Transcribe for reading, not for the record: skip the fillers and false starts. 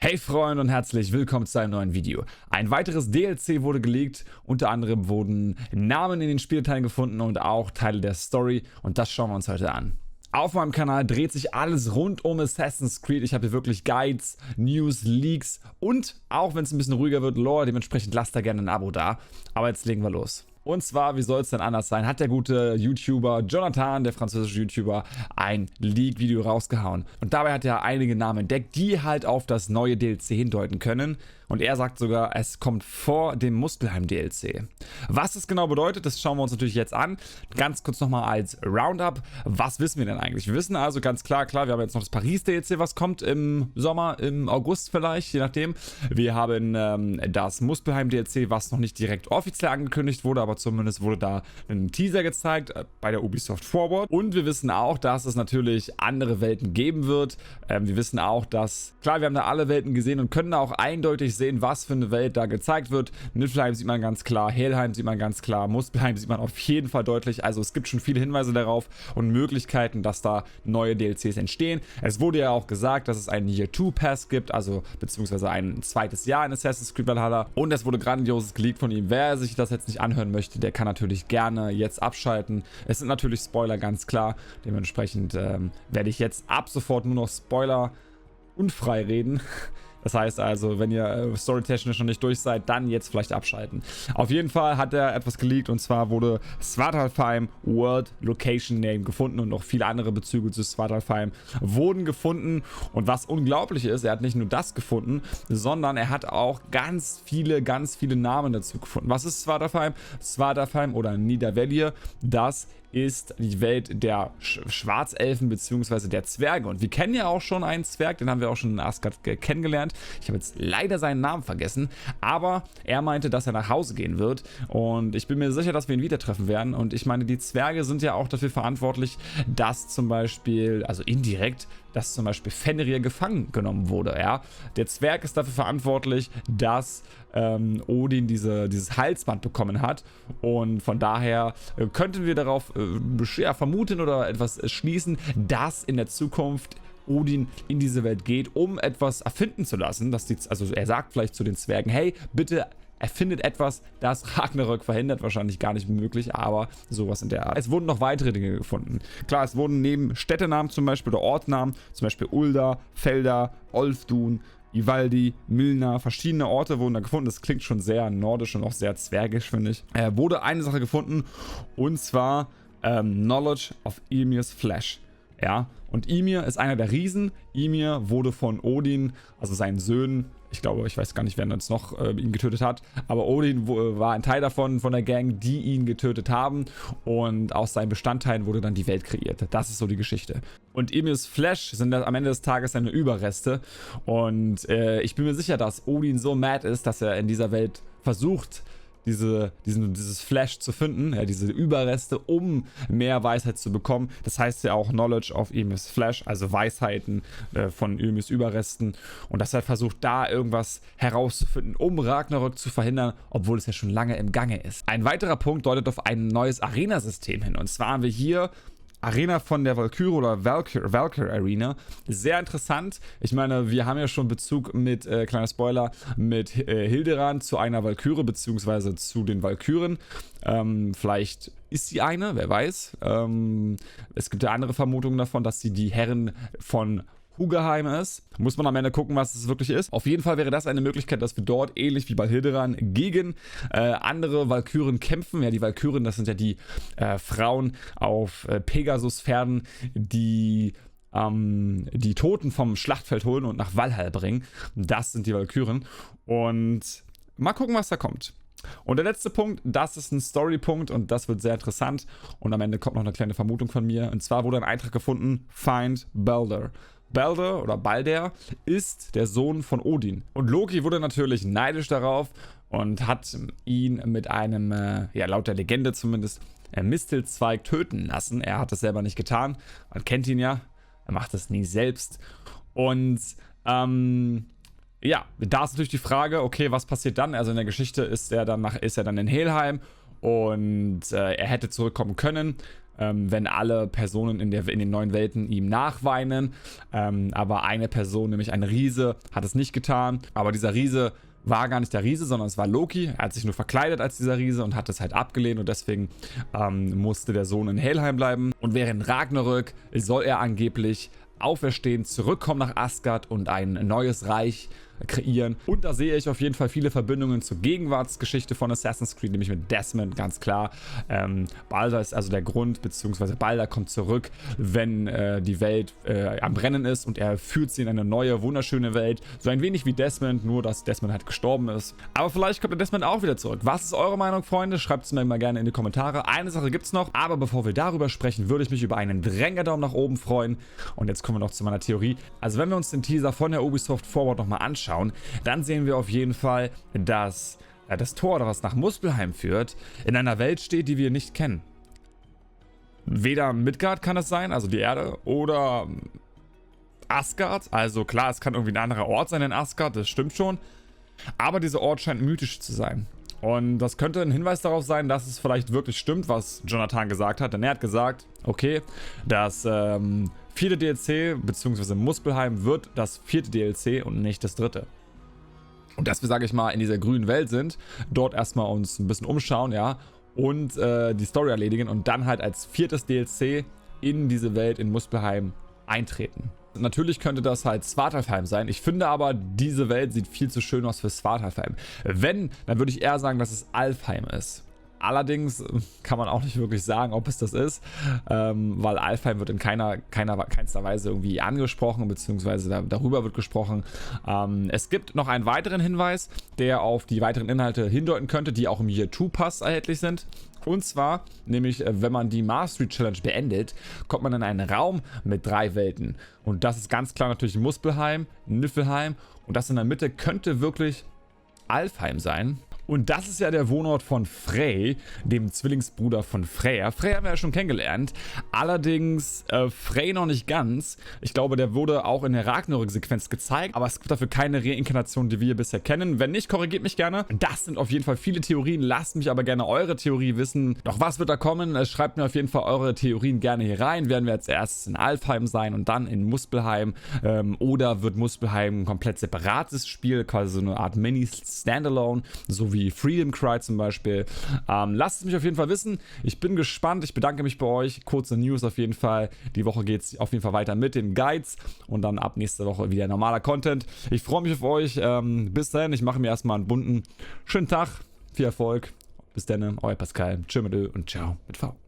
Hey Freunde und herzlich willkommen zu einem neuen Video. Ein weiteres DLC wurde geleakt, unter anderem wurden Namen in den Spielteilen gefunden und auch Teile der Story und das schauen wir uns heute an. Auf meinem Kanal dreht sich alles rund um Assassin's Creed. Ich habe hier wirklich Guides, News, Leaks und auch wenn es ein bisschen ruhiger wird, Lore. Dementsprechend lasst da gerne ein Abo da. Aber jetzt legen wir los. Und zwar, wie soll es denn anders sein, hat der gute YouTuber Jonathan, der französische YouTuber, ein Leak-Video rausgehauen. Und dabei hat er einige Namen entdeckt, die halt auf das neue DLC hindeuten können. Und er sagt sogar, es kommt vor dem Muspelheim-DLC. Was das genau bedeutet, das schauen wir uns natürlich jetzt an. Ganz kurz nochmal als Roundup. Was wissen wir denn eigentlich? Wir wissen also ganz klar, wir haben jetzt noch das Paris-DLC, was kommt im Sommer, im August vielleicht, je nachdem. Wir haben das Muspelheim-DLC, was noch nicht direkt offiziell angekündigt wurde, aber zumindest wurde da ein Teaser gezeigt bei der Ubisoft Forward. Und wir wissen auch, dass es natürlich andere Welten geben wird. Wir wissen auch, dass, klar, wir haben da alle Welten gesehen und können da auch eindeutig sehen, was für eine Welt da gezeigt wird. Niflheim sieht man ganz klar, Helheim sieht man ganz klar, Muspelheim sieht man auf jeden Fall deutlich. Also es gibt schon viele Hinweise darauf und Möglichkeiten, dass da neue DLCs entstehen. Es wurde ja auch gesagt, dass es einen Year 2 Pass gibt, also beziehungsweise ein zweites Jahr in Assassin's Creed Valhalla. Und es wurde grandioses geleakt von ihm. Wer sich das jetzt nicht anhören möchte, der kann natürlich gerne jetzt abschalten. Es sind natürlich Spoiler, ganz klar. Dementsprechend werde ich jetzt ab sofort nur noch Spoiler unfrei reden. Das heißt also, wenn ihr storytechnisch noch nicht durch seid, dann jetzt vielleicht abschalten. Auf jeden Fall hat er etwas geleakt und zwar wurde Svartalfheim World Location Name gefunden und noch viele andere Bezüge zu Svartalfheim wurden gefunden. Und was unglaublich ist, er hat nicht nur das gefunden, sondern er hat auch ganz viele Namen dazu gefunden. Was ist Svartalfheim? Svartalfheim oder Nidavellir, das ist die Welt der Schwarzelfen bzw. der Zwerge. Und wir kennen ja auch schon einen Zwerg, den haben wir auch schon in Asgard kennengelernt. Ich habe jetzt leider seinen Namen vergessen, aber er meinte, dass er nach Hause gehen wird. Und ich bin mir sicher, dass wir ihn wieder treffen werden. Und ich meine, die Zwerge sind ja auch dafür verantwortlich, dass zum Beispiel, also indirekt, dass zum Beispiel Fenrir gefangen genommen wurde. Ja? Der Zwerg ist dafür verantwortlich, dass Odin dieses Halsband bekommen hat. Und von daher könnten wir darauf vermuten oder etwas schließen, dass in der Zukunft Odin in diese Welt geht, um etwas erfinden zu lassen. Also er sagt vielleicht zu den Zwergen, hey, bitte erfindet etwas, das Ragnarök verhindert, wahrscheinlich gar nicht möglich, aber sowas in der Art. Es wurden noch weitere Dinge gefunden. Klar, es wurden neben Städtenamen zum Beispiel oder Ortsnamen, zum Beispiel Ulda, Felda, Olfdun, Ivaldi, Milna, verschiedene Orte wurden da gefunden. Das klingt schon sehr nordisch und auch sehr zwergisch, finde ich. Wurde eine Sache gefunden und zwar Knowledge of Ymir's Flesh. Ja, und Ymir ist einer der Riesen. Ymir wurde von Odin, also seinen Söhnen, ich weiß gar nicht, wer jetzt noch ihn getötet hat, aber Odin war ein Teil davon, von der Gang, die ihn getötet haben und aus seinen Bestandteilen wurde dann die Welt kreiert. Das ist so die Geschichte. Und Ymir's Flesh sind am Ende des Tages seine Überreste und ich bin mir sicher, dass Odin so mad ist, dass er in dieser Welt versucht, dieses Flash zu finden, ja, diese Überreste, um mehr Weisheit zu bekommen. Das heißt ja auch Knowledge of Ymir's Flesh, also Weisheiten von Ymir's Überresten. Und dass er versucht, da irgendwas herauszufinden, um Ragnarök zu verhindern, obwohl es ja schon lange im Gange ist. Ein weiterer Punkt deutet auf ein neues Arena-System hin. Und zwar haben wir hier Arena von der Valkyrie oder Valkyr Arena. Sehr interessant. Ich meine, wir haben ja schon Bezug mit, kleiner Spoiler, mit Hilderan zu einer Valkyrie bzw. zu den Valkyren. Vielleicht ist sie eine, wer weiß. Es gibt ja andere Vermutungen davon, dass sie die Herrin von Hugeheim ist. Muss man am Ende gucken, was es wirklich ist. Auf jeden Fall wäre das eine Möglichkeit, dass wir dort, ähnlich wie bei Hilderan, gegen andere Valkyren kämpfen. Ja, die Valkyren, das sind ja die Frauen auf Pegasus-Pferden, die die Toten vom Schlachtfeld holen und nach Valhalla bringen. Das sind die Valkyren. Und mal gucken, was da kommt. Und der letzte Punkt, das ist ein Story-Punkt und das wird sehr interessant. Und am Ende kommt noch eine kleine Vermutung von mir. Und zwar wurde ein Eintrag gefunden, Find Balder. Balder oder Balder ist der Sohn von Odin. Und Loki wurde natürlich neidisch darauf und hat ihn mit einem, laut der Legende zumindest, Mistelzweig töten lassen. Er hat es selber nicht getan. Man kennt ihn ja. Er macht es nie selbst. Und da ist natürlich die Frage, okay, was passiert dann? Also in der Geschichte ist er dann in Helheim und er hätte zurückkommen können, wenn alle Personen in den neuen Welten ihm nachweinen. Aber eine Person, nämlich ein Riese, hat es nicht getan. Aber dieser Riese war gar nicht der Riese, sondern es war Loki. Er hat sich nur verkleidet als dieser Riese und hat es halt abgelehnt und deswegen musste der Sohn in Helheim bleiben. Und während Ragnarök soll er angeblich auferstehen, zurückkommen nach Asgard und ein neues Reich kreieren. Und da sehe ich auf jeden Fall viele Verbindungen zur Gegenwartsgeschichte von Assassin's Creed, nämlich mit Desmond, ganz klar. Baldur ist also der Grund, beziehungsweise Baldur kommt zurück, wenn die Welt am Brennen ist und er führt sie in eine neue, wunderschöne Welt. So ein wenig wie Desmond, nur dass Desmond halt gestorben ist. Aber vielleicht kommt der Desmond auch wieder zurück. Was ist eure Meinung, Freunde? Schreibt es mir mal gerne in die Kommentare. Eine Sache gibt es noch, aber bevor wir darüber sprechen, würde ich mich über einen Daumen nach oben freuen. Und jetzt kommen wir noch zu meiner Theorie. Also wenn wir uns den Teaser von der Ubisoft Forward nochmal anschauen, dann sehen wir auf jeden Fall, dass das Tor, was nach Muspelheim führt, in einer Welt steht, die wir nicht kennen. Weder Midgard kann es sein, also die Erde, oder Asgard. Also klar, es kann irgendwie ein anderer Ort sein in Asgard, das stimmt schon. Aber dieser Ort scheint mythisch zu sein. Und das könnte ein Hinweis darauf sein, dass es vielleicht wirklich stimmt, was Jonathan gesagt hat. Denn er hat gesagt, okay, das vierte DLC, beziehungsweise Muspelheim, wird das vierte DLC und nicht das dritte. Und dass wir, sage ich mal, in dieser grünen Welt sind, dort erstmal uns ein bisschen umschauen, ja, und die Story erledigen und dann halt als viertes DLC in diese Welt in Muspelheim eintreten. Natürlich könnte das halt Svartalfheim sein. Ich finde aber, diese Welt sieht viel zu schön aus für Svartalfheim. Wenn, dann würde ich eher sagen, dass es Alfheim ist. Allerdings kann man auch nicht wirklich sagen, ob es das ist, weil Alfheim wird in keinster Weise irgendwie angesprochen, beziehungsweise darüber wird gesprochen. Es gibt noch einen weiteren Hinweis, der auf die weiteren Inhalte hindeuten könnte, die auch im Year 2 Pass erhältlich sind. Und zwar, nämlich, wenn man die Mastery Challenge beendet, kommt man in einen Raum mit 3 Welten. Und das ist ganz klar natürlich Muspelheim, Niflheim und das in der Mitte könnte wirklich Alfheim sein. Und das ist ja der Wohnort von Frey, dem Zwillingsbruder von Freyr. Frey haben wir ja schon kennengelernt, allerdings Frey noch nicht ganz. Ich glaube, der wurde auch in der Ragnarök-Sequenz gezeigt, aber es gibt dafür keine Reinkarnation, die wir bisher kennen. Wenn nicht, korrigiert mich gerne. Das sind auf jeden Fall viele Theorien, lasst mich aber gerne eure Theorie wissen. Doch was wird da kommen? Schreibt mir auf jeden Fall eure Theorien gerne hier rein. Werden wir jetzt erst in Alfheim sein und dann in Muspelheim? Oder wird Muspelheim ein komplett separates Spiel, quasi so eine Art Mini-Standalone, so wie Freedom Cry zum Beispiel. Lasst es mich auf jeden Fall wissen. Ich bin gespannt. Ich bedanke mich bei euch. Kurze News auf jeden Fall. Die Woche geht es auf jeden Fall weiter mit den Guides und dann ab nächste Woche wieder normaler Content. Ich freue mich auf euch. Bis dahin. Ich mache mir erstmal einen bunten schönen Tag. Viel Erfolg. Bis dann. Euer Pascal. Tschüss mit Ö und ciao mit V.